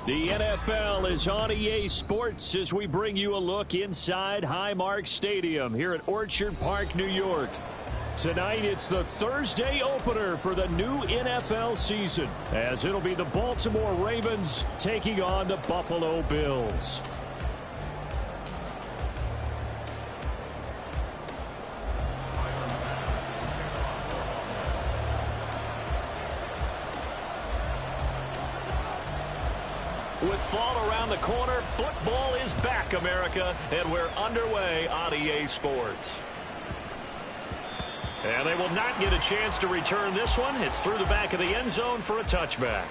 The NFL is on EA Sports as we bring you a look inside Highmark Stadium here at Orchard Park, New York. Tonight, it's the Thursday opener for the new NFL season, as it'll be the Baltimore Ravens taking on the Buffalo Bills. With fall around the corner, football is back, America, and we're underway on EA Sports. And they will not get a chance to return this one. It's through the back of the end zone for a touchback.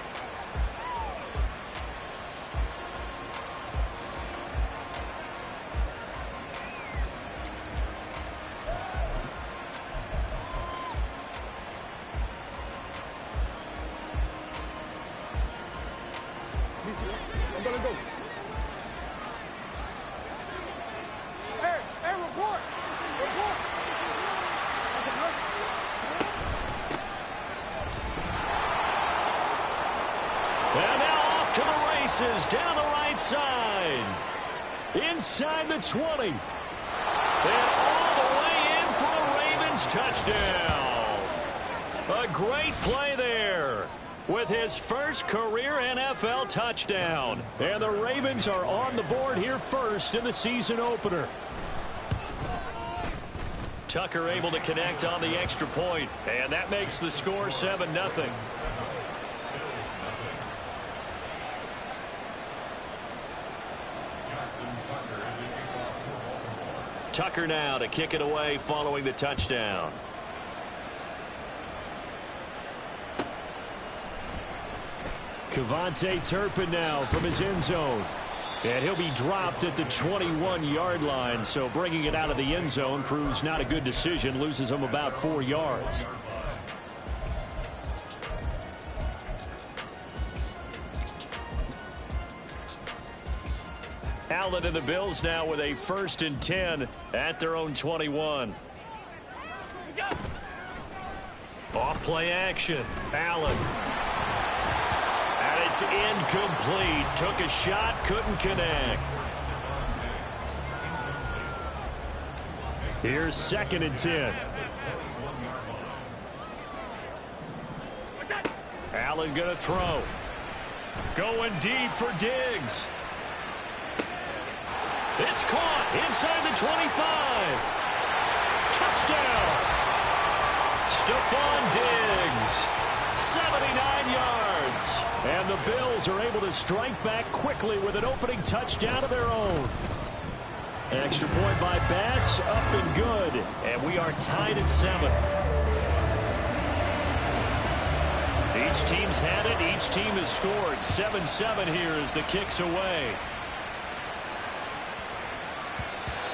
I'm gonna go. Hey, report. And now off to the races, down the right side. Inside the 20. And all the way in for a Ravens touchdown. A great play there with his first career NFL touchdown. And the Ravens are on the board here first in the season opener. Tucker able to connect on the extra point, and that makes the score 7-0. Tucker now to kick it away following the touchdown. KaVontae Turpin now from his end zone. And he'll be dropped at the 21-yard line, so bringing it out of the end zone proves not a good decision, loses him about 4 yards. Allen and the Bills now with a 1st and 10 at their own 21. Off play action. Allen. And it's incomplete. Took a shot, couldn't connect. Here's 2nd and 10. Allen gonna throw. Going deep for Diggs. It's caught inside the 25. Touchdown. Stephon Diggs. 79 yards. And the Bills are able to strike back quickly with an opening touchdown of their own. Extra point by Bass, up and good. And we are tied at 7. Each team's had it. Each team has scored. 7-7 here as the kick's away.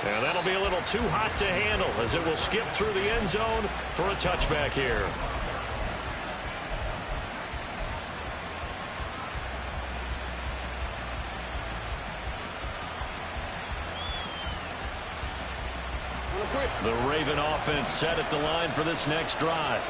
And that'll be a little too hot to handle as it will skip through the end zone for a touchback here. The Raven offense set at the line for this next drive.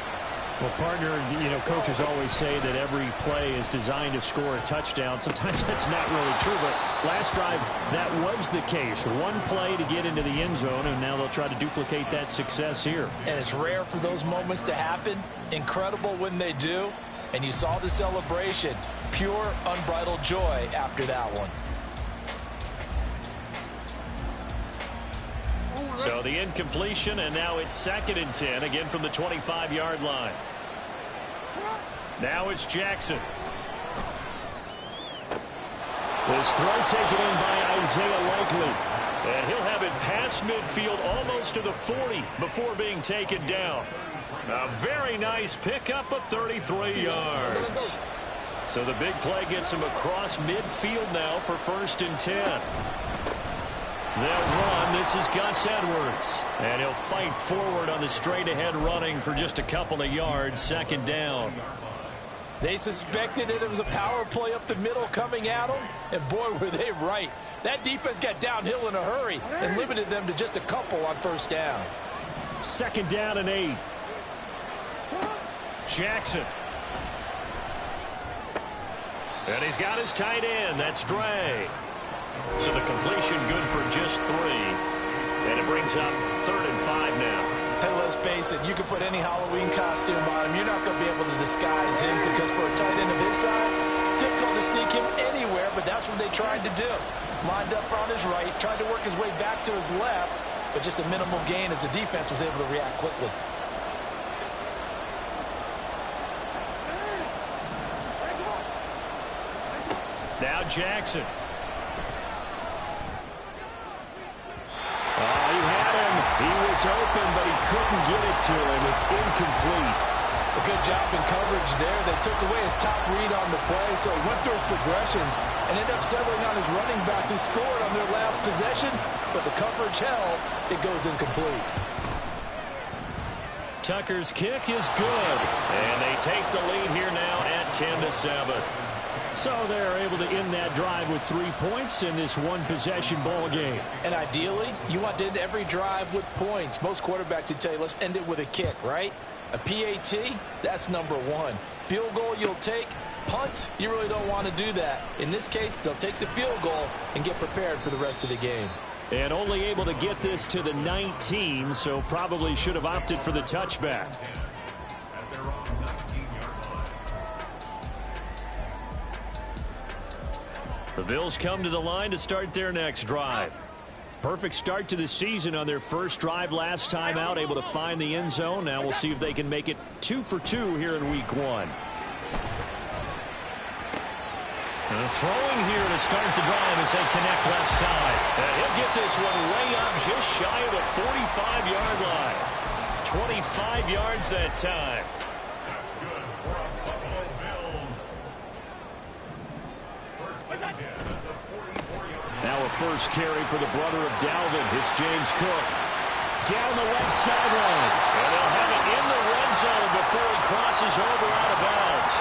Well, partner, coaches always say that every play is designed to score a touchdown. Sometimes that's not really true, but last drive, that was the case. One play to get into the end zone, and now they'll try to duplicate that success here. And it's rare for those moments to happen. Incredible when they do. And you saw the celebration. Pure, unbridled joy after that one. So the incompletion, and now it's 2nd and 10, again from the 25-yard line. Now it's Jackson. This throw taken in by Isaiah Likely. And he'll have it past midfield almost to the 40 before being taken down. A very nice pickup of 33 yards. So the big play gets him across midfield now for 1st and 10. They'll run. This is Gus Edwards. And he'll fight forward on the straight-ahead running for just a couple of yards. 2nd down. They suspected that it was a power play up the middle coming at them. And, boy, were they right. That defense got downhill in a hurry and limited them to just a couple on 1st down. 2nd down and 8. Jackson. And he's got his tight end. That's Dre. So the completion good for just 3. And it brings up 3rd and 5 now. Hey, let's face it, you can put any Halloween costume on him. You're not going to be able to disguise him because for a tight end of his size, difficult to sneak him anywhere, but that's what they tried to do. Lined up on his right, tried to work his way back to his left, but just a minimal gain as the defense was able to react quickly. Now Jackson. He had him. He was open, but he couldn't get it to him. It's incomplete. A good job in coverage there. They took away his top read on the play, so he went through his progressions and ended up settling on his running back who scored on their last possession, but the coverage held. It goes incomplete. Tucker's kick is good, and they take the lead here now at 10-7. So they're able to end that drive with 3 points in this one-possession ball game. And ideally, you want to end every drive with points. Most quarterbacks would tell you, let's end it with a kick, right? A PAT, that's number 1. Field goal you'll take. Punts, you really don't want to do that. In this case, they'll take the field goal and get prepared for the rest of the game. And only able to get this to the 19, so probably should have opted for the touchback. The Bills come to the line to start their next drive. Perfect start to the season on their first drive last time out, able to find the end zone. Now we'll see if they can make it 2 for 2 here in week 1. And throwing here to start the drive as they connect left side. And he'll get this one way up just shy of the 45-yard line. 25 yards that time. Now a first carry for the brother of Dalvin. It's James Cook. Down the left sideline. And they'll have it in the red zone before he crosses over out of bounds.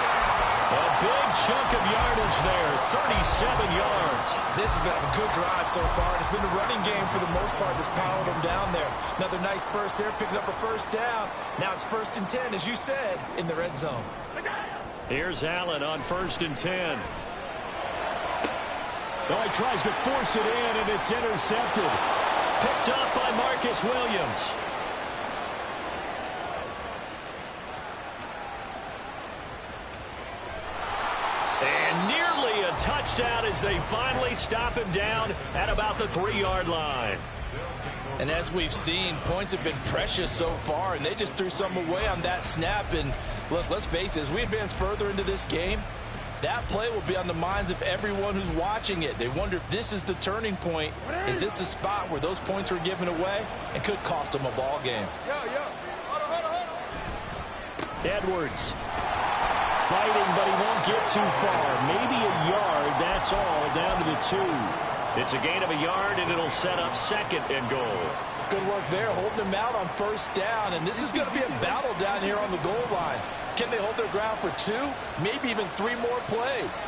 A big chunk of yardage there, 37 yards. This has been a good drive so far. It's been the running game for the most part that's powered them down there. Another nice burst there, picking up a first down. Now it's 1st and 10, as you said, in the red zone. Here's Allen on 1st and 10. Oh, he tries to force it in, and it's intercepted. Picked up by Marcus Williams. And nearly a touchdown as they finally stop him down at about the 3-yard line. And as we've seen, points have been precious so far, and they just threw some away on that snap. And look, let's face it, as we advance further into this game, that play will be on the minds of everyone who's watching it. They wonder if this is the turning point. Is this the spot where those points were given away and could cost them a ball game? Edwards fighting, but he won't get too far. Maybe a yard, that's all, down to the 2. It's a gain of a yard, and it'll set up 2nd and goal. Good work there, holding them out on 1st down. And this is going to be a battle down here on the goal line. Can they hold their ground for 2, maybe even 3 more plays?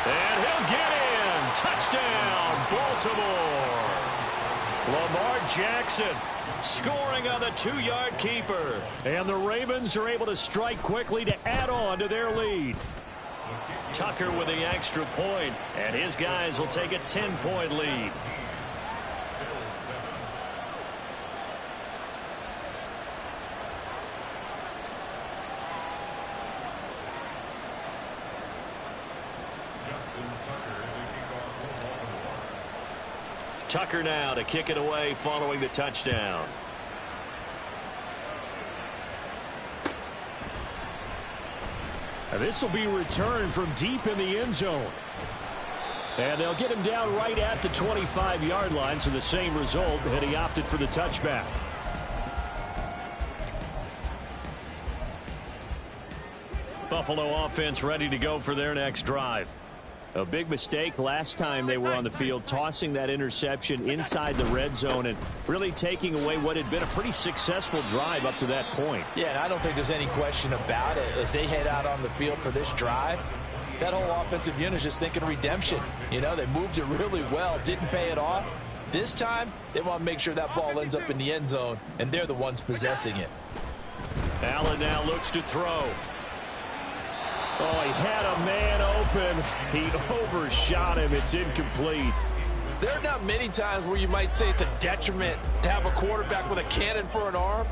And he'll get in. Touchdown, Baltimore. Lamar Jackson scoring on the 2-yard keeper. And the Ravens are able to strike quickly to add on to their lead. Tucker with the extra point, and his guys will take a 10-point lead. Tucker now to kick it away following the touchdown. And this will be returned from deep in the end zone. And they'll get him down right at the 25-yard line, so the same result, and he opted for the touchback. Buffalo offense ready to go for their next drive. A big mistake last time they were on the field, tossing that interception inside the red zone and really taking away what had been a pretty successful drive up to that point. Yeah, and I don't think there's any question about it. As they head out on the field for this drive, that whole offensive unit is just thinking redemption. You know, they moved it really well, didn't pay it off. This time, they want to make sure that ball ends up in the end zone, and they're the ones possessing it. Allen now looks to throw. Oh, he had a man open. He overshot him. It's incomplete. There are not many times where you might say it's a detriment to have a quarterback with a cannon for an arm,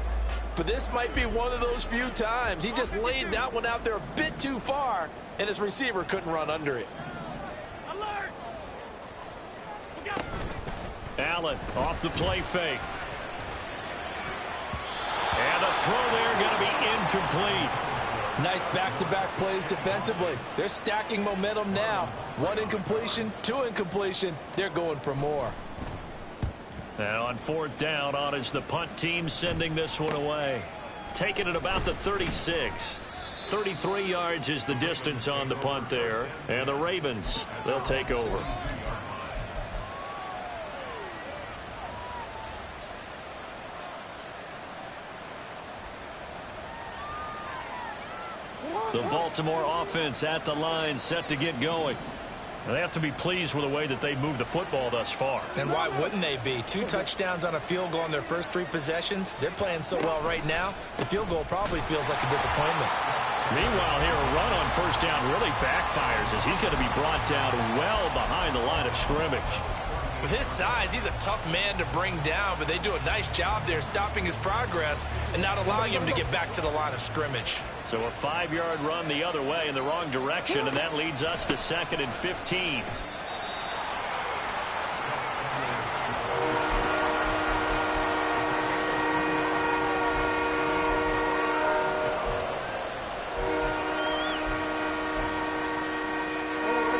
but this might be one of those few times. He just laid that one out there a bit too far, and his receiver couldn't run under it. Alert! Allen off the play fake. And the throw there going to be incomplete. Nice back-to-back plays defensively. They're stacking momentum now. 1 incompletion, 2 incompletion. They're going for more. And on 4th down, on is the punt team sending this one away. Taking it about the 36. 33 yards is the distance on the punt there. And the Ravens, they'll take over. The Baltimore offense at the line, set to get going. They have to be pleased with the way that they've moved the football thus far. And why wouldn't they be? 2 touchdowns on a field goal in their first 3 possessions. They're playing so well right now, the field goal probably feels like a disappointment. Meanwhile, here a run on 1st down really backfires as he's going to be brought down well behind the line of scrimmage. With his size, he's a tough man to bring down, but they do a nice job there stopping his progress and not allowing him to get back to the line of scrimmage. So a 5-yard run the other way in the wrong direction, and that leads us to 2nd and 15.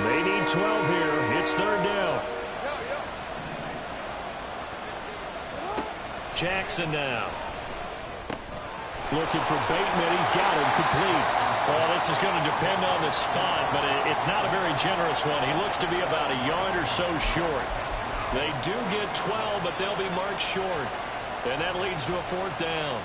They need 12 here. It's 3rd down. Jackson now. Looking for Bateman. He's got him complete. Well, this is going to depend on the spot, but it's not a very generous one. He looks to be about a yard or so short. They do get 12, but they'll be marked short. And that leads to a 4th down.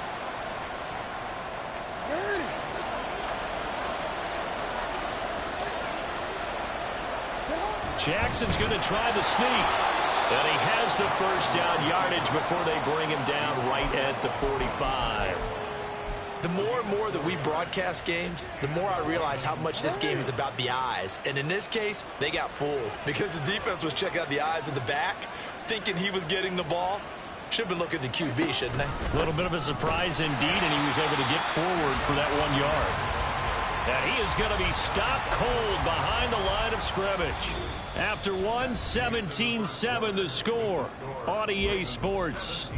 Jackson's going to try the sneak. And he has the 1st down yardage before they bring him down right at the 45. The more and more that we broadcast games, the more I realize how much this game is about the eyes. And in this case, they got fooled because the defense was checking out the eyes of the back, thinking he was getting the ball. Should have been looking at the QB, shouldn't they? A little bit of a surprise indeed, and he was able to get forward for that 1 yard. And he is going to be stopped cold behind the line of scrimmage. After 1, 17-7 the score on EA Sports.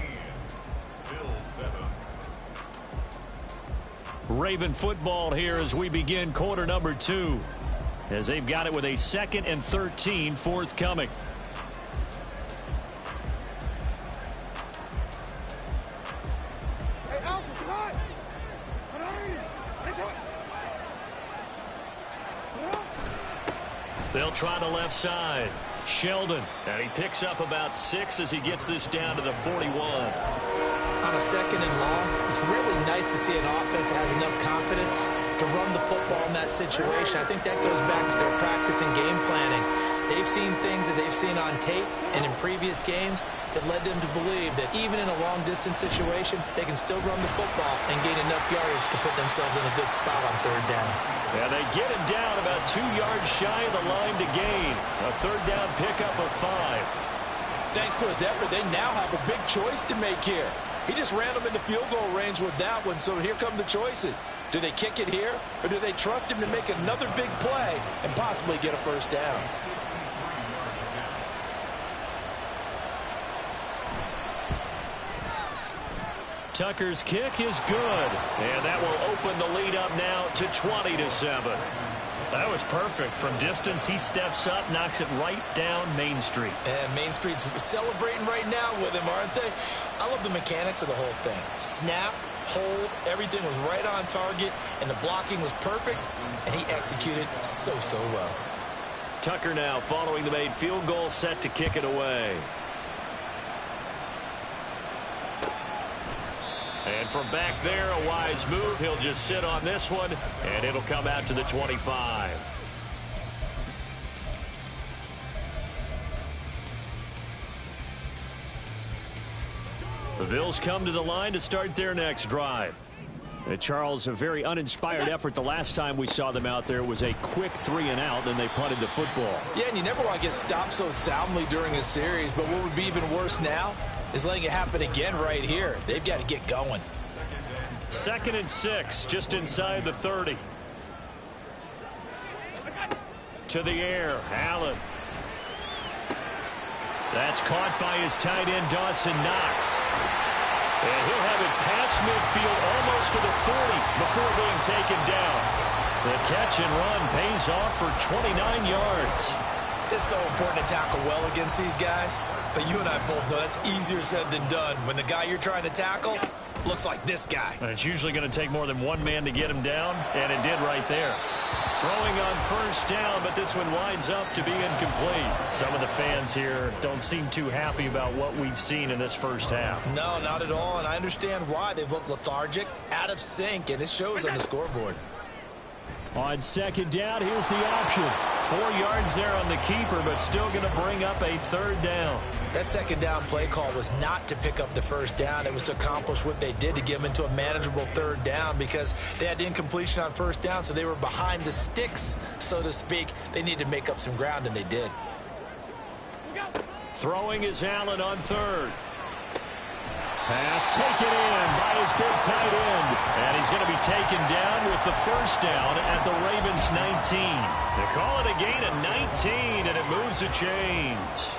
Raven football here as we begin quarter number 2. As they've got it with a 2nd and 13 forthcoming. Hey, Alpha, come on! They'll try the left side. Sheldon, and he picks up about 6 as he gets this down to the 41. On a 2nd and long, it's really nice to see an offense that has enough confidence to run the football in that situation. I think that goes back to their practice and game planning. They've seen things that they've seen on tape and in previous games that led them to believe that even in a long-distance situation, they can still run the football and gain enough yardage to put themselves in a good spot on 3rd down. Yeah, they get him down about 2 yards shy of the line to gain. A 3rd down pickup of 5. Thanks to his effort, they now have a big choice to make here. He just ran them into field goal range with that one, so here come the choices. Do they kick it here, or do they trust him to make another big play and possibly get a 1st down? Tucker's kick is good, and that will open the lead up now to 20-7. That was perfect. From distance, he steps up, knocks it right down Main Street. And Main Street's celebrating right now with him, aren't they? I love the mechanics of the whole thing. Snap, hold, everything was right on target, and the blocking was perfect, and he executed so well. Tucker now following the made field goal, set to kick it away. And from back there, a wise move. He'll just sit on this one, and it'll come out to the 25. The Bills come to the line to start their next drive. Charles, a very uninspired effort. The last time we saw them out there was a quick 3-and-out, then they punted the football. Yeah, and you never want to get stopped so soundly during a series, but what would be even worse now is letting it happen again right here. They've got to get going. 2nd and 6, just inside the 30. To the air, Allen. That's caught by his tight end, Dawson Knox. And he'll have it past midfield almost to the 40 before being taken down. The catch and run pays off for 29 yards. It's so important to tackle well against these guys, but you and I both know that's easier said than done when the guy you're trying to tackle looks like this guy. And it's usually going to take more than one man to get him down, and it did right there. Throwing on 1st down, but this one winds up to be incomplete. Some of the fans here don't seem too happy about what we've seen in this first half. No, not at all, and I understand why. They've looked lethargic, out of sync, and it shows on the scoreboard. On 2nd down, here's the option. 4 yards there on the keeper, but still going to bring up a 3rd down. That 2nd down play call was not to pick up the 1st down. It was to accomplish what they did to get them into a manageable 3rd down because they had incompletion on 1st down, so they were behind the sticks, so to speak. They needed to make up some ground, and they did. Throwing is Allen on 3rd. Pass taken in by his big tight end. And he's going to be taken down with the 1st down at the Ravens 19. They call it a gain of 19, and it moves the chains.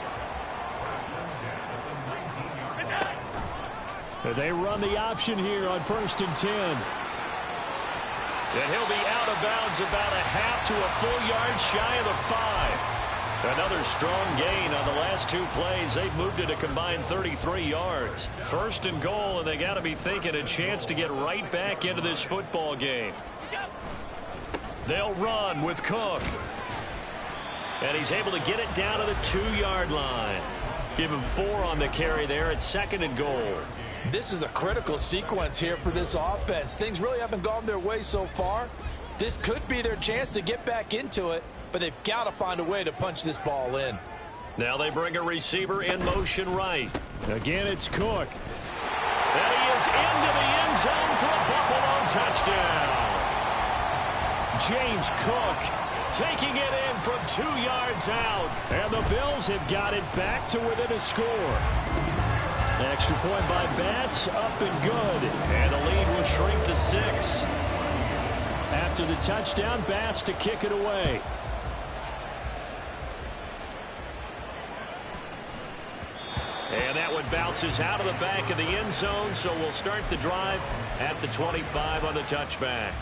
They run the option here on 1st and 10. And he'll be out of bounds about a half to a full yard shy of the 5. Another strong gain on the last 2 plays. They've moved it a combined 33 yards. 1st and goal, and they got to be thinking a chance to get right back into this football game. They'll run with Cook. And he's able to get it down to the 2-yard line. Give him 4 on the carry there at 2nd and goal. This is a critical sequence here for this offense. Things really haven't gone their way so far. This could be their chance to get back into it, but they've got to find a way to punch this ball in. Now they bring a receiver in motion right. Again, it's Cook. And he is into the end zone for a Buffalo touchdown. James Cook taking it in from 2 yards out. And the Bills have got it back to within a score. Extra point by Bass, up and good. And the lead will shrink to 6. After the touchdown, Bass to kick it away. And that one bounces out of the back of the end zone, so we'll start the drive at the 25 on the touchback.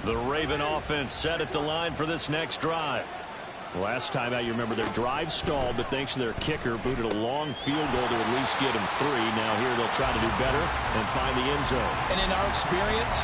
The Raven offense set at the line for this next drive. Last time out, you remember their drive stalled, but thanks to their kicker, booted a long field goal to at least get them 3. Now here they'll try to do better and find the end zone. And in our experience,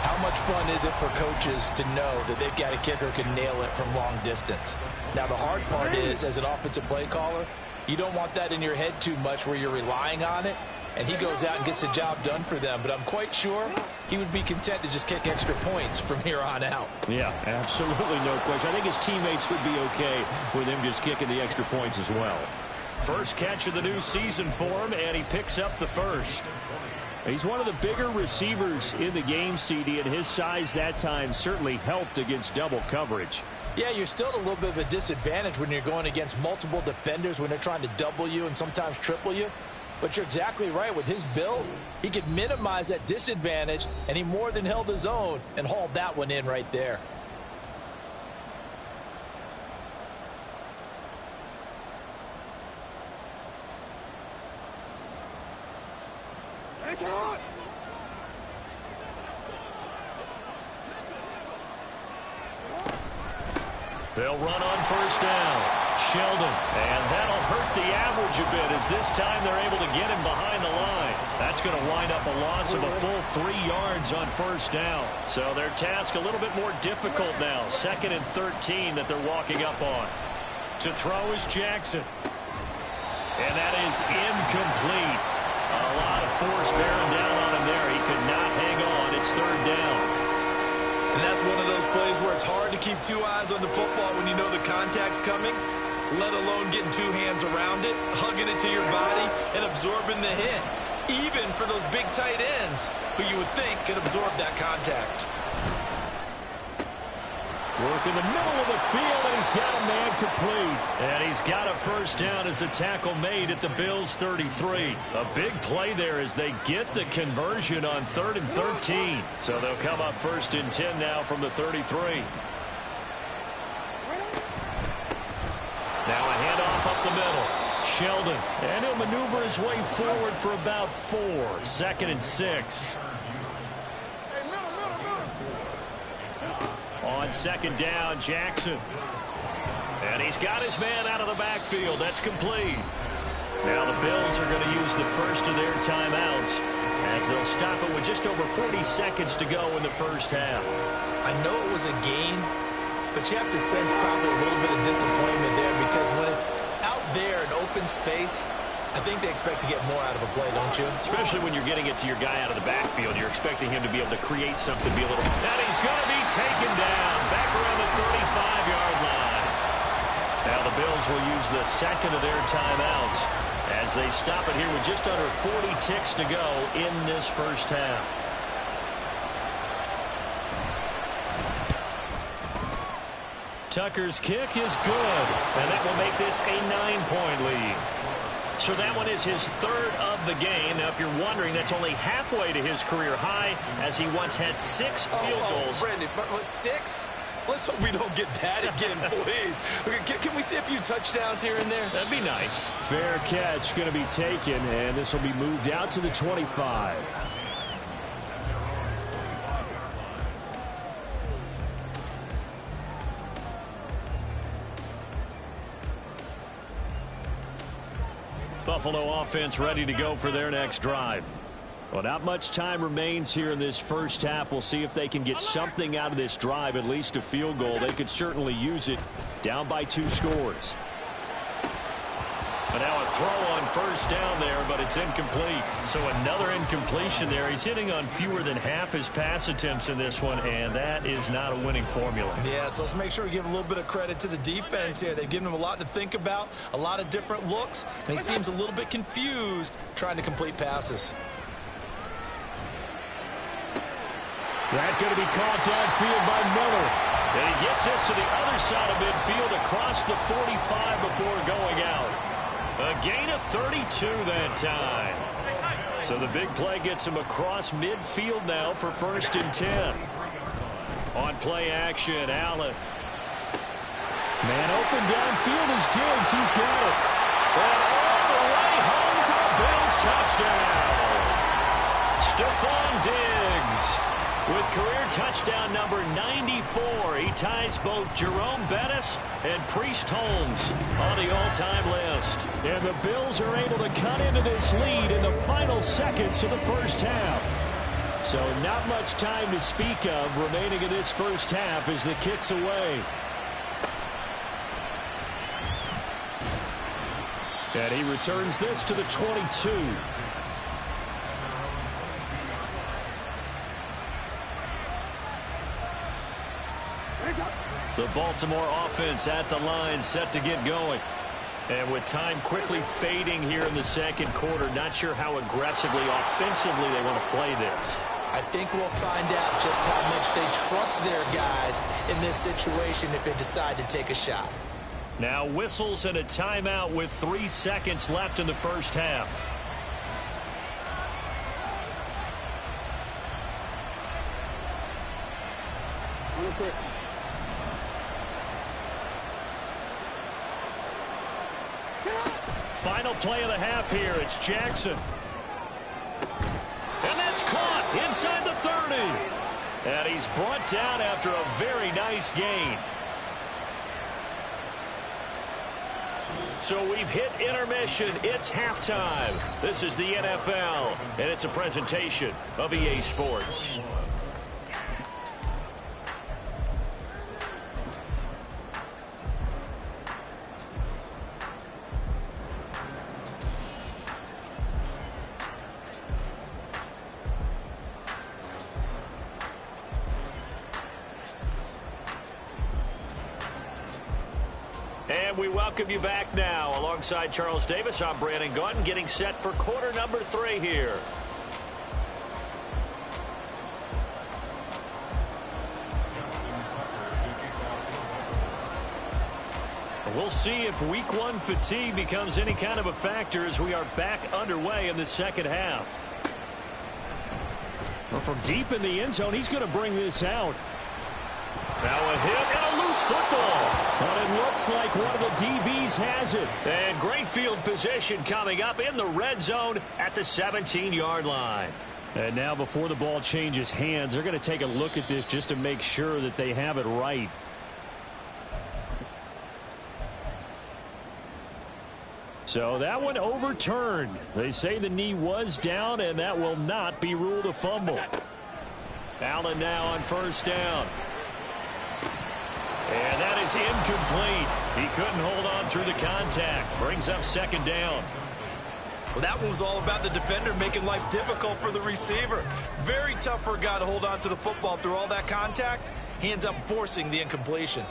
how much fun is it for coaches to know that they've got a kicker who can nail it from long distance? Now the hard part is, as an offensive play caller, you don't want that in your head too much where you're relying on it, and he goes out and gets the job done for them. But I'm quite sure he would be content to just kick extra points from here on out. Yeah, absolutely no question. I think his teammates would be okay with him just kicking the extra points as well. First catch of the new season for him, and he picks up the 1st. He's one of the bigger receivers in the game, CD, and his size that time certainly helped against double coverage. Yeah, you're still at a little bit of a disadvantage when you're going against multiple defenders when they're trying to double you and sometimes triple you. But you're exactly right. With his build, he could minimize that disadvantage, and he more than held his own and hauled that one in right there. They'll run on 1st down. Sheldon, and that'll hurt the average a bit as this time they're able to get him behind the line. That's going to wind up a loss of a full 3 yards on 1st down. So their task a little bit more difficult now. 2nd and 13 that they're walking up on. To throw is Jackson. And that is incomplete. A lot of force bearing down on him there. He could not hang on. It's 3rd down. And that's one of those plays where it's hard to keep 2 eyes on the football when you know the contact's coming. let alone getting two hands around it, hugging it to your body, and absorbing the hit, even for those big tight ends who you would think could absorb that contact. Work in the middle of the field, and he's got a man complete. And he's got a first down as the tackle made at the Bills' 33. A big play there as they get the conversion on 3rd and 13. So they'll come up 1st and 10 now from the 33. Now a handoff up the middle. Sheldon, and he'll maneuver his way forward for about 4. 2nd and 6. On 2nd down, Jackson. And he's got his man out of the backfield. That's complete. Now the Bills are going to use the first of their timeouts as they'll stop it with just over 40 seconds to go in the first half. I know it was a gain, but you have to sense probably a little bit of disappointment there because when it's out there in open space, I think they expect to get more out of a play, don't you? Especially when you're getting it to your guy out of the backfield. You're expecting him to be able to create something, be a little... And he's going to be taken down back around the 35-yard line. Now the Bills will use the second of their timeouts as they stop it here with just under 40 ticks to go in this first half. Tucker's kick is good, and that will make this a 9-point lead. So that one is his 3rd of the game. Now, if you're wondering, that's only halfway to his career high, as he once had 6 field goals. Brendan, but 6? Let's hope we don't get that again, please. Can we see a few touchdowns here and there? That'd be nice. Fair catch going to be taken, and this will be moved out to the 25. Buffalo offense ready to go for their next drive. Well, not much time remains here in this first half. We'll see if they can get something out of this drive, at least a field goal. They could certainly use it. Down by 2 scores. But now a throw on first down there, but it's incomplete. So another incompletion there. He's hitting on fewer than half his pass attempts in this one, and that is not a winning formula. Yeah, so let's make sure we give a little bit of credit to the defense here. They've given him a lot to think about, a lot of different looks, and he seems a little bit confused trying to complete passes. That's going to be caught downfield by Miller. And he gets this to the other side of midfield across the 45 before going out. A gain of 32 that time. So the big play gets him across midfield now for 1st and 10. On play action, Allen. Man open downfield is Diggs. He's got it. And all the way home for a Bills touchdown. Stephon Diggs with career touchdown number 94. He ties both Jerome Bettis and Priest Holmes on the all-time list. And the Bills are able to cut into this lead in the final seconds of the first half. So not much time to speak of remaining in this first half as the kick's away. And he returns this to the 22. The Baltimore offense at the line, set to get going. And with time quickly fading here in the second quarter, not sure how aggressively, offensively they want to play this. I think we'll find out just how much they trust their guys in this situation if they decide to take a shot. Now whistles and a timeout with 3 seconds left in the first half. Final play of the half here. It's Jackson. And that's caught inside the 30. And he's brought down after a very nice gain. So we've hit intermission. It's halftime. This is the NFL, and it's a presentation of EA Sports. And we welcome you back now. Alongside Charles Davis, I'm Brandon Gaudin, getting set for quarter number 3 here. We'll see if week 1 fatigue becomes any kind of a factor as we are back underway in the second half. Well, from deep in the end zone, he's going to bring this out. Now a hit and a loose football. But it looks like one of the DBs has it. And great field position coming up in the red zone at the 17-yard line. And now before the ball changes hands, they're going to take a look at this just to make sure that they have it right. So that one overturned. They say the knee was down, and that will not be ruled a fumble. Allen now on first down. And that is incomplete. He couldn't hold on through the contact. Brings up second down. Well, that one was all about the defender making life difficult for the receiver. Very tough for a guy to hold on to the football through all that contact. He ends up forcing the incompletion.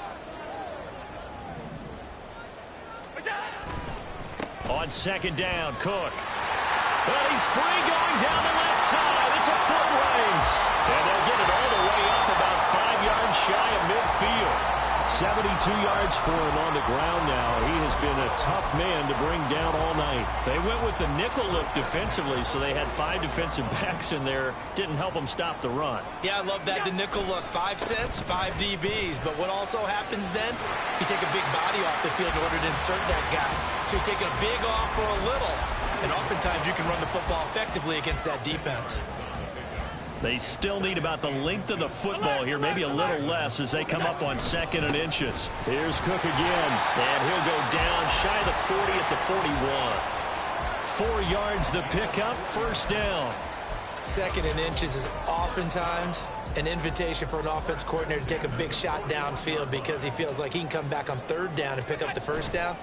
On second down, Cook. Well, he's free going down the left side. It's a foot race. And they'll get it all the way up about 5 yards shy of midfield. 72 yards for him on the ground now. He has been a tough man to bring down all night. They went with the nickel look defensively, so they had 5 defensive backs in there. Didn't help them stop the run. Yeah, I love that. The nickel look. 5 cents, 5 DBs. But what also happens then, you take a big body off the field in order to insert that guy. So you're taking a big off for a little. And oftentimes you can run the football effectively against that defense. They still need about the length of the football here, maybe a little less as they come up on 2nd and inches. Here's Cook again, and he'll go down shy of the 40 at the 41. 4 yards the pickup, first down. 2nd and inches is oftentimes an invitation for an offense coordinator to take a big shot downfield because he feels like he can come back on 3rd down and pick up the first down.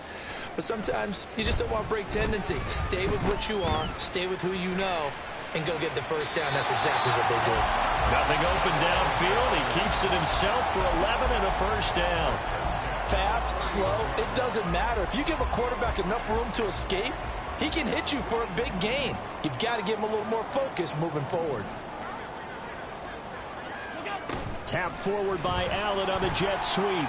But sometimes you just don't want to break tendency. Stay with what you are, stay with who you know, and go get the first down. That's exactly what they did. Nothing open downfield. He keeps it himself for 11 and a first down. Fast, slow, it doesn't matter. If you give a quarterback enough room to escape, he can hit you for a big gain. You've got to give him a little more focus moving forward. Tap forward by Allen on the jet sweep.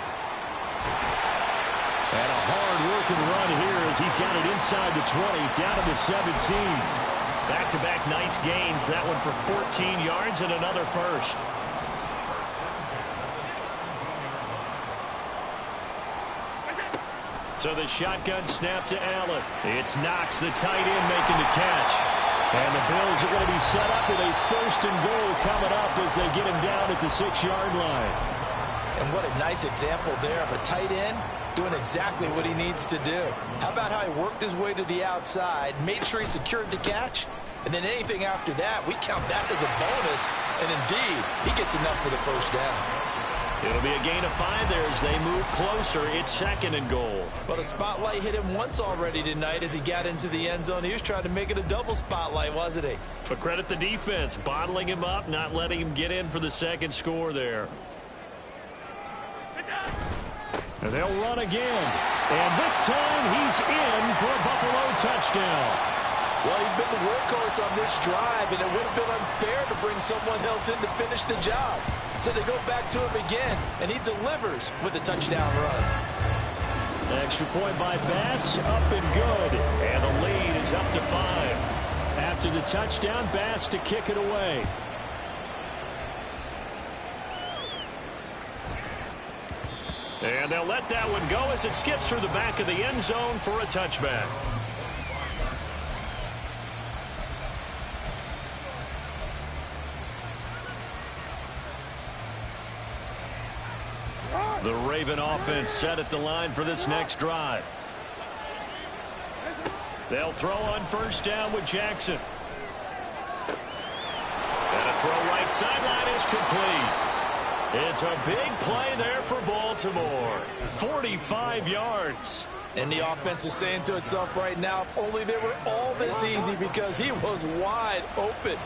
And a hard-working run here as he's got it inside the 20, down to the 17. Back-to-back nice gains. That one for 14 yards and another first. So the shotgun snap to Allen. It's Knox, the tight end, making the catch. And the Bills are going to be set up with a 1st and goal coming up as they get him down at the 6-yard line. And what a nice example there of a tight end doing exactly what he needs to do. How about how he worked his way to the outside, made sure he secured the catch, and then anything after that, we count that as a bonus, and indeed, he gets enough for the first down. It'll be a gain of 5 there as they move closer. It's 2nd and goal. Well, the spotlight hit him once already tonight as he got into the end zone. He was trying to make it a double spotlight, wasn't he? But credit the defense, bottling him up, not letting him get in for the 2nd score there. And they'll run again. And this time he's in for a Buffalo touchdown. Well, he's been the workhorse on this drive, and it would have been unfair to bring someone else in to finish the job. So they go back to him again, and he delivers with a touchdown run. Extra point by Bass, up and good. And the lead is up to 5. After the touchdown, Bass to kick it away. And they'll let that one go as it skips through the back of the end zone for a touchback. The Raven offense set at the line for this next drive. They'll throw on first down with Jackson. And a throw right sideline is complete. It's a big play there for Baltimore. 45 yards. And the offense is saying to itself right now, if only they were all this easy, because he was wide open.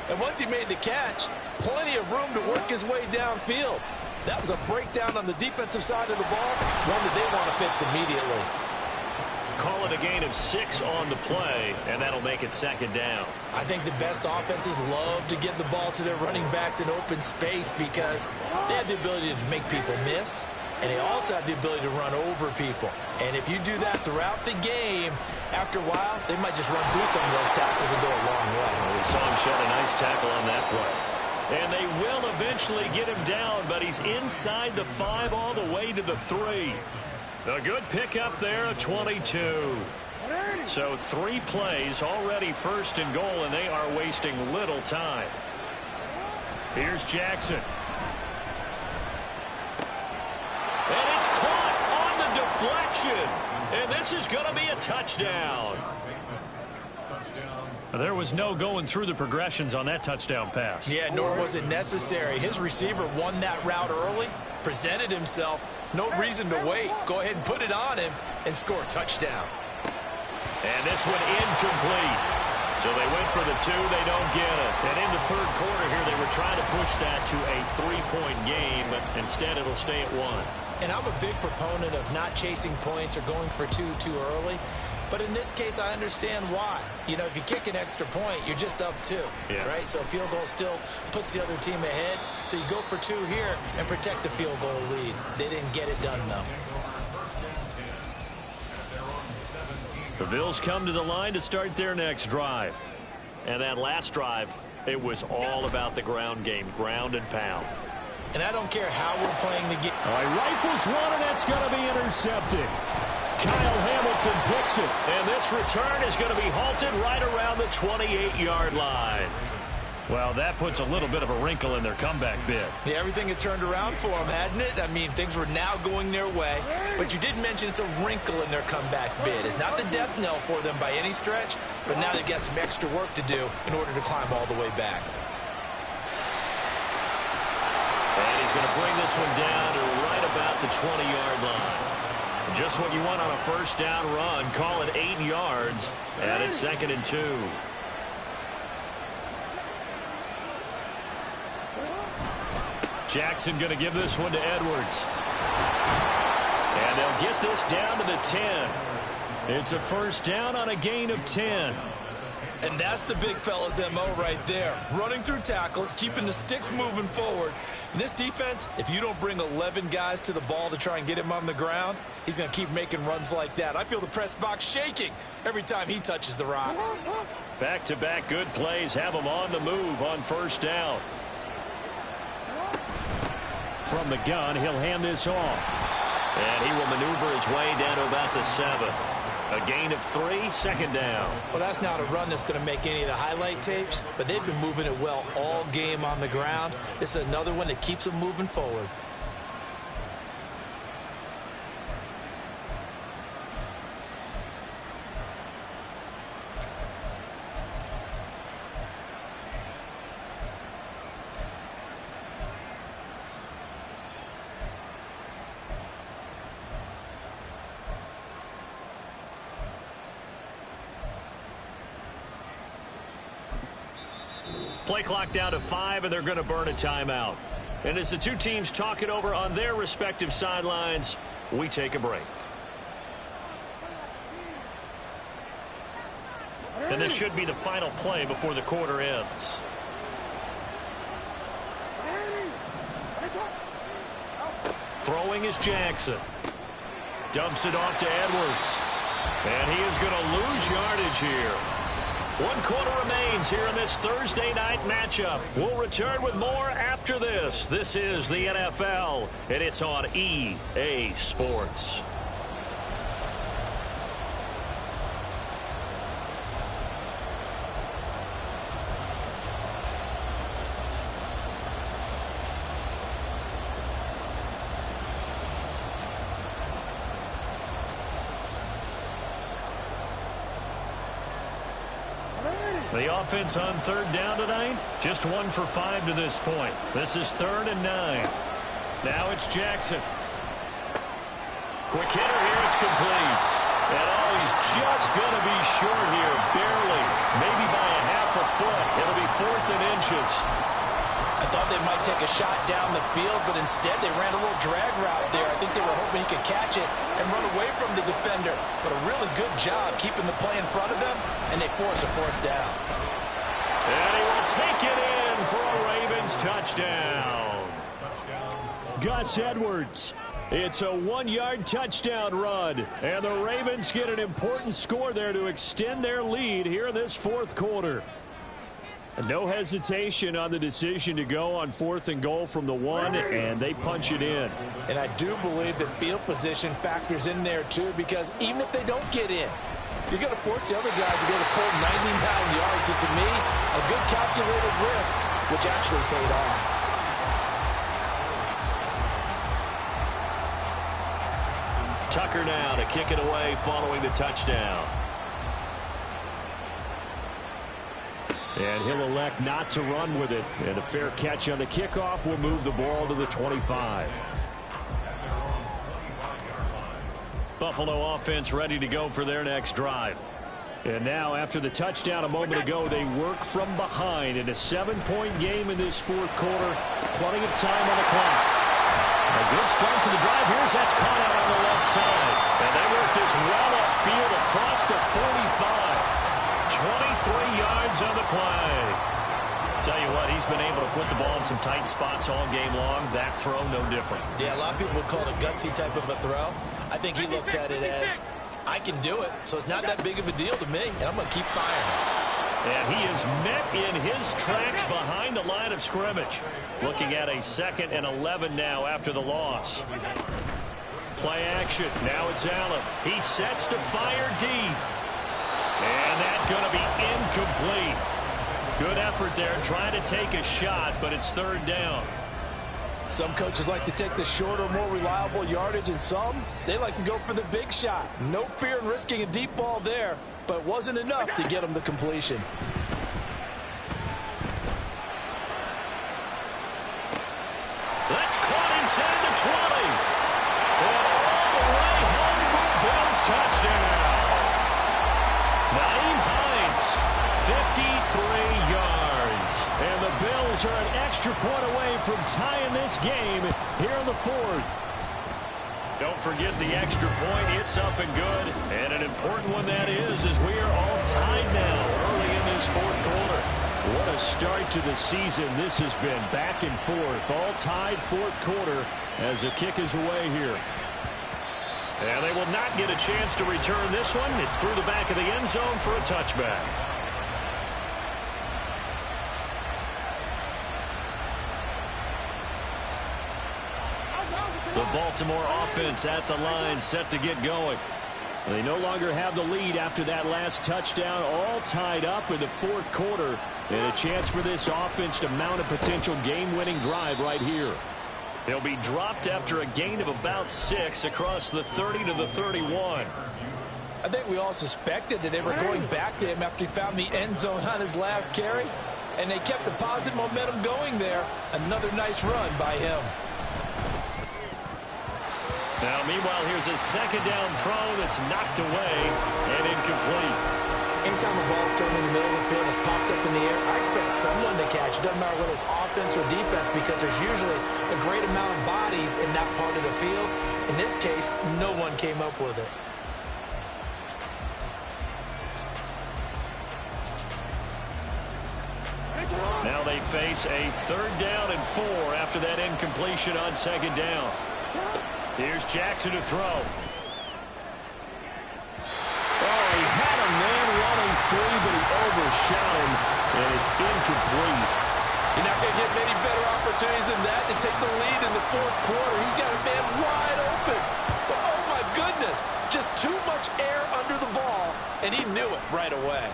And once he made the catch, plenty of room to work his way downfield. That was a breakdown on the defensive side of the ball, one that they want to benefits immediately. Call it a gain of 6 on the play, and that'll make it second down. I think the best offenses love to get the ball to their running backs in open space because they have the ability to make people miss, and they also have the ability to run over people. And if you do that throughout the game, after a while, they might just run through some of those tackles and go a long way. Well, we saw him shed a nice tackle on that play. And they will eventually get him down, but he's inside the 5 all the way to the 3. A good pickup there, a 22. So 3 plays, already first and goal, and they are wasting little time. Here's Jackson. And it's caught on the deflection. And this is going to be a touchdown. There was no going through the progressions on that touchdown pass. Yeah, nor was it necessary. His receiver won that route early, presented himself. No reason to wait. Go ahead and put it on him and score a touchdown. And this one incomplete. So they went for the 2. They don't get it. And in the third quarter here, they were trying to push that to a 3-point game, but instead it'll stay at 1. And I'm a big proponent of not chasing points or going for 2 too early. But in this case, I understand why. You know, if you kick an extra point, you're just up 2, right? So a field goal still puts the other team ahead. So you go for 2 here and protect the field goal lead. They didn't get it done, though. The Bills come to the line to start their next drive. And that last drive, it was all about the ground game, ground and pound. And I don't care how we're playing the game. All right, rifles one, and that's going to be intercepted. Kyle Hamilton picks it. And this return is going to be halted right around the 28-yard line. Well, that puts a little bit of a wrinkle in their comeback bid. Yeah, everything had turned around for them, hadn't it? I mean, things were now going their way. But you did mention it's a wrinkle in their comeback bid. It's not the death knell for them by any stretch, but now they've got some extra work to do in order to climb all the way back. And he's going to bring this one down to right about the 20-yard line. Just what you want on a first down run. Call it 8 yards, and it's 2nd and 2. Jackson going to give this one to Edwards. And they'll get this down to the 10. It's a first down on a gain of 10. And that's the big fella's MO right there. Running through tackles, keeping the sticks moving forward. In this defense, if you don't bring 11 guys to the ball to try and get him on the ground, he's going to keep making runs like that. I feel the press box shaking every time he touches the rock. Back-to-back good plays have him on the move on first down. From the gun, he'll hand this off. And he will maneuver his way down to about the 7. A gain of 3, 2nd down. Well, that's not a run that's going to make any of the highlight tapes, but they've been moving it well all game on the ground. This is another one that keeps them moving forward. Play clock down to 5, and they're going to burn a timeout. And as the two teams talk it over on their respective sidelines, we take a break. And this should be the final play before the quarter ends. Throwing is Jackson. Dumps it off to Edwards. And he is going to lose yardage here. 1 quarter remains here in this Thursday night matchup. We'll return with more after this. This is the NFL, and it's on EA Sports. The offense on 3rd down tonight, just 1 for 5 to this point. This is 3rd and 9. Now it's Jackson. Quick hitter here, it's complete. And he's just going to be short here, barely, maybe by a half a foot. It'll be 4th and inches. I thought thought they might take a shot down the field, but instead they ran a little drag route there. I think they were hoping he could catch it and run away from the defender. But a really good job keeping the play in front of them, and they force a fourth down. And he will take it in for a Ravens touchdown. Gus Edwards. It's a 1-yard touchdown run. And the Ravens get an important score there to extend their lead here in this fourth quarter. And no hesitation on the decision to go on 4th and goal from the 1, and they punch it in. And I do believe that field position factors in there too, because even if they don't get in, you're going to force the other guys to go to pull 99 yards. So to me, a good calculated risk, which actually paid off. Tucker now to kick it away following the touchdown. And he'll elect not to run with it. And a fair catch on the kickoff will move the ball to the 25. Buffalo offense ready to go for their next drive. And now, after the touchdown a moment ago, they work from behind in a 7-point game in this fourth quarter. Plenty of time on the clock. A good start to the drive. Here's that's caught out on the left side. And they work this well upfield across the 45. 23 yards on the play. Tell you what, he's been able to put the ball in some tight spots all game long. That throw, no different. Yeah, a lot of people would call it a gutsy type of a throw. I think he looks at it as, I can do it, so it's not that big of a deal to me, and I'm going to keep firing. And he is met in his tracks behind the line of scrimmage. Looking at a 2nd and 11 now after the loss. Play action. Now it's Allen. He sets to fire deep. And that's going to be incomplete. Good effort there trying to take a shot, but it's 3rd down. Some coaches like to take the shorter, more reliable yardage, and some, they like to go for the big shot. No fear in risking a deep ball there, but it wasn't enough to get him the completion. That's caught inside the 20. And all the way home for Bills touchdown. Nyheim Hines, 53 yards. And the Bills are an extra point away from tying this game here in the 4th. Don't forget the extra point. It's up and good. And an important one that is, as we are all tied now early in this 4th quarter. What a start to the season this has been. Back and forth. All tied 4th quarter as the kick is away here. And they will not get a chance to return this one. It's through the back of the end zone for a touchback. The Baltimore offense at the line, set to get going. They no longer have the lead after that last touchdown. All tied up in the 4th quarter. And a chance for this offense to mount a potential game-winning drive right here. They'll be dropped after a gain of about 6 across the 30 to the 31. I think we all suspected that they were going back to him after he found the end zone on his last carry. And they kept the positive momentum going there. Another nice run by him. Now, meanwhile, here's a 2nd down throw that's knocked away and incomplete. Anytime the ball's thrown in the middle of the field, it's popped up in the air, I expect someone to catch. It doesn't matter whether it's offense or defense, because there's usually a great amount of bodies in that part of the field. In this case, no one came up with it. Now they face a 3rd down and 4 after that incompletion on 2nd down. Here's Jackson to throw. Oh, he had a man running free, but he overshot him, and it's incomplete. You're not going to get many better opportunities than that to take the lead in the 4th quarter. He's got a man wide open. But, oh, my goodness, just too much air under the ball, and he knew it right away.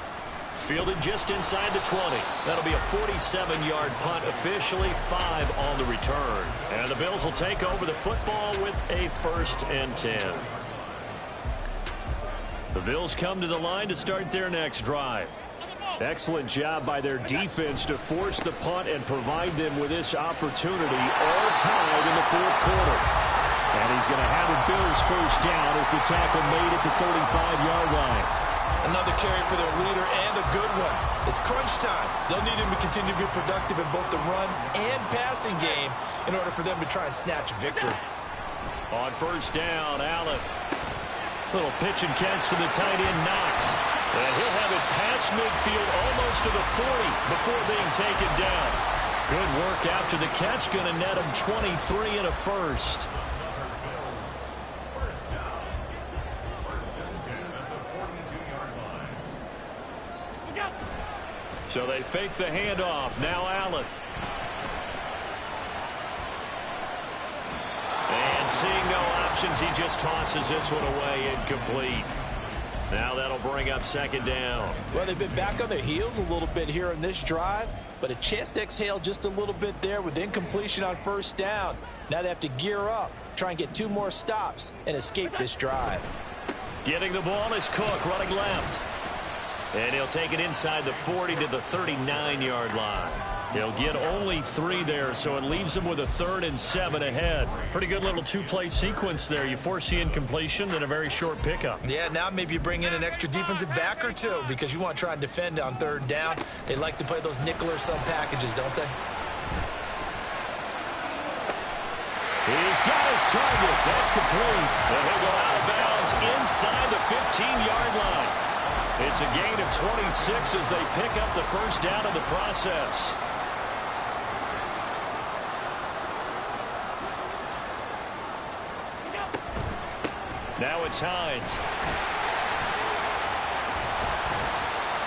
Fielded just inside the 20. That'll be a 47-yard punt, officially 5 on the return. And the Bills will take over the football with a 1st and 10. The Bills come to the line to start their next drive. Excellent job by their defense to force the punt and provide them with this opportunity, all tied in the 4th quarter. And he's going to have a Bills 1st down as the tackle made at the 35-yard line. Another carry for their leader, and a good one. It's crunch time. They'll need him to continue to be productive in both the run and passing game in order for them to try and snatch a victory. On first down, Allen. Little pitch and catch to the tight end, Knox. And he'll have it past midfield almost to the 40 before being taken down. Good work after the catch. Going to net him 23 and a first. So they fake the handoff. Now Allen. And seeing no options, he just tosses this one away, incomplete. Now that'll bring up second down. Well, they've been back on their heels a little bit here in this drive, but a chance to exhale just a little bit there with incompletion on first down. Now they have to gear up, try and get 2 more stops, and escape this drive. Getting the ball is Cook, running left. And he'll take it inside the 40 to the 39-yard line. He'll get only 3 there, so it leaves him with a 3rd and 7 ahead. Pretty good little 2-play sequence there. You force the incompletion, then a very short pickup. Yeah, now maybe you bring in an extra defensive back or 2 because you want to try and defend on 3rd down. They like to play those nickel or sub packages, don't they? He's got his target. That's complete. And he'll go out of bounds inside the 15-yard line. It's a gain of 26 as they pick up the first down in the process. Now it's Hines.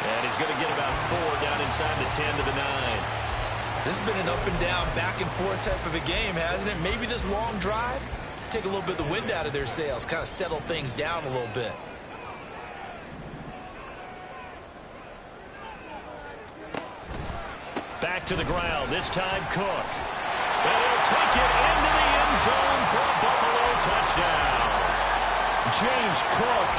And he's going to get about 4 down inside the 10 to the 9. This has been an up and down, back and forth type of a game, hasn't it? Maybe this long drive take a little bit of the wind out of their sails, kind of settle things down a little bit. Back to the ground, this time Cook. And he'll take it into the end zone for a Buffalo touchdown. James Cook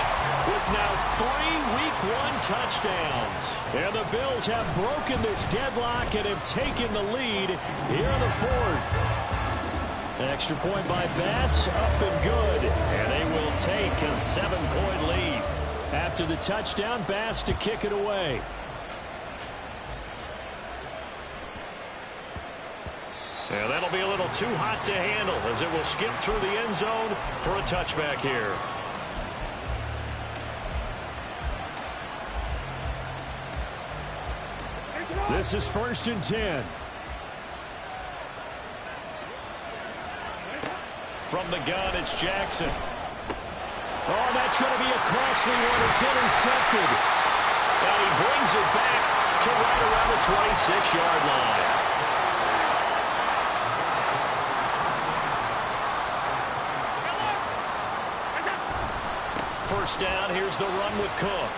with now 3 Week 1 touchdowns. And the Bills have broken this deadlock and have taken the lead here in the 4th. An extra point by Bass, up and good. And they will take a 7-point lead. After the touchdown, Bass to kick it away. And that'll be a little too hot to handle as it will skip through the end zone for a touchback here. This is 1st and 10. From the gun, it's Jackson. Oh, that's going to be a costly one. It's intercepted. And he brings it back to right around the 26-yard line. First down, here's the run with Cook.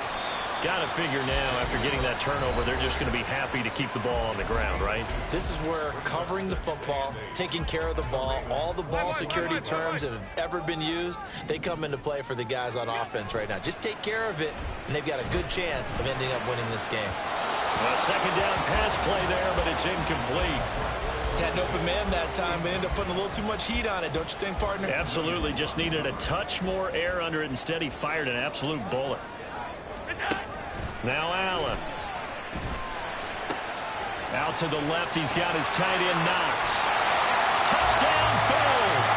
Got to figure now, after getting that turnover, they're just going to be happy to keep the ball on the ground, right? This is where covering the football, taking care of the ball, all the ball security terms that have ever been used, they come into play for the guys on offense right now. Just take care of it, and they've got a good chance of ending up winning this game. A second down pass play there, but it's incomplete. Had an open man that time, but ended up putting a little too much heat on it, don't you think, partner? Absolutely. Just needed a touch more air under it. Instead, he fired an absolute bullet. Now Allen. Out to the left, he's got his tight end, Knox. Touchdown, Bills!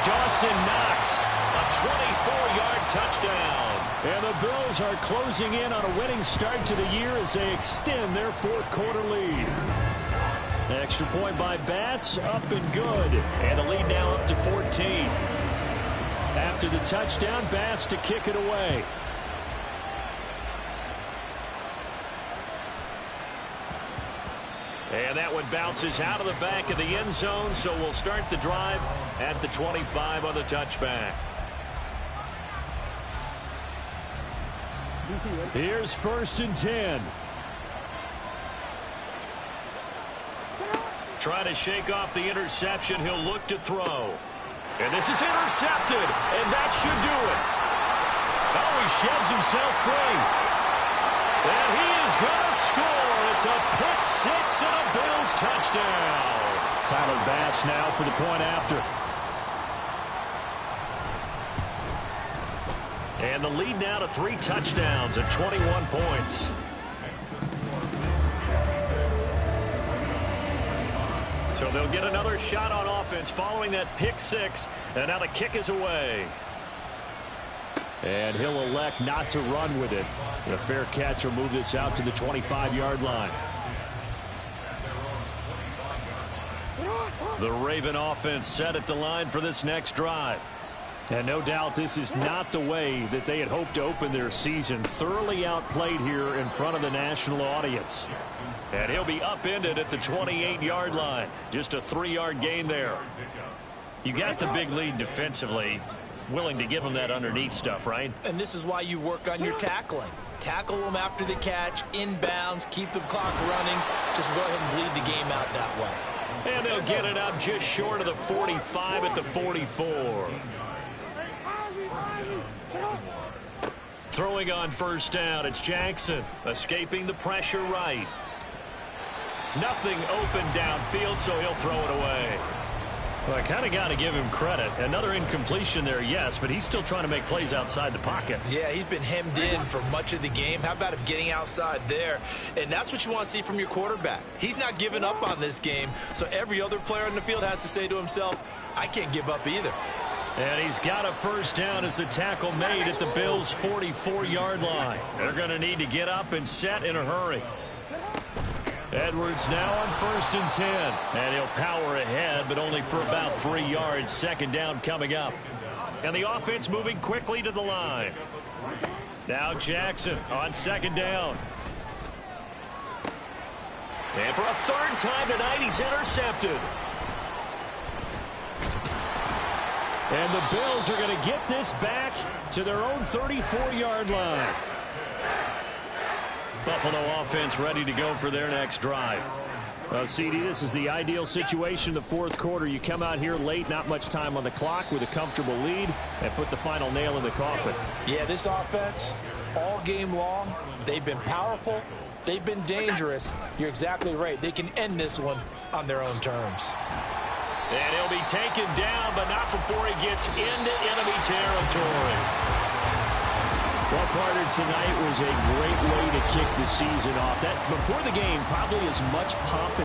Dawson Knox, a 24-yard touchdown. And the Bills are closing in on a winning start to the year as they extend their 4th quarter lead. Extra point by Bass, up and good. And the lead now up to 14. After the touchdown, Bass to kick it away. And that one bounces out of the back of the end zone, so we'll start the drive at the 25 on the touchback. Here's 1st and 10. Trying to shake off the interception. He'll look to throw. And this is intercepted, and that should do it. Oh, he sheds himself free. And he is going to score. It's a pick 6 and a Bills touchdown. Tyler Bass now for the point after. And the lead now to 3 touchdowns and 21 points. So they'll get another shot on offense following that pick 6. And now the kick is away. And he'll elect not to run with it. The fair catch will move this out to the 25-yard line. The Raven offense set at the line for this next drive. And no doubt this is not the way that they had hoped to open their season. Thoroughly outplayed here in front of the national audience. And he'll be upended at the 28-yard line. Just a 3-yard gain there. You got the big lead defensively. Willing to give them that underneath stuff, right? And this is why you work on your tackling. Tackle them after the catch, inbounds, keep the clock running. Just go ahead and bleed the game out that way. And they'll get it up just short of the 45 at the 44. Throwing on first down, it's Jackson. Escaping the pressure right. Nothing open downfield, so he'll throw it away. Well, I kind of got to give him credit. Another incompletion there, yes, but he's still trying to make plays outside the pocket. Yeah, he's been hemmed in for much of the game. How about him getting outside there? And that's what you want to see from your quarterback. He's not giving up on this game, so every other player on the field has to say to himself, I can't give up either. And he's got a first down as the tackle made at the Bills' 44-yard line. They're going to need to get up and set in a hurry. Edwards now on 1st and 10. And he'll power ahead, but only for about 3 yards. Second down coming up. And the offense moving quickly to the line. Now Jackson on 2nd down. And for a 3rd time tonight, he's intercepted. And the Bills are going to get this back to their own 34-yard line. Buffalo offense ready to go for their next drive. CD, this is the ideal situation in the 4th quarter. You come out here late, not much time on the clock with a comfortable lead, and put the final nail in the coffin. Yeah, this offense, all game long, they've been powerful, they've been dangerous. You're exactly right. They can end this one on their own terms. And he'll be taken down, but not before he gets into enemy territory. Well, Carter, tonight was a great way to kick the season off. That before the game, probably as much pomp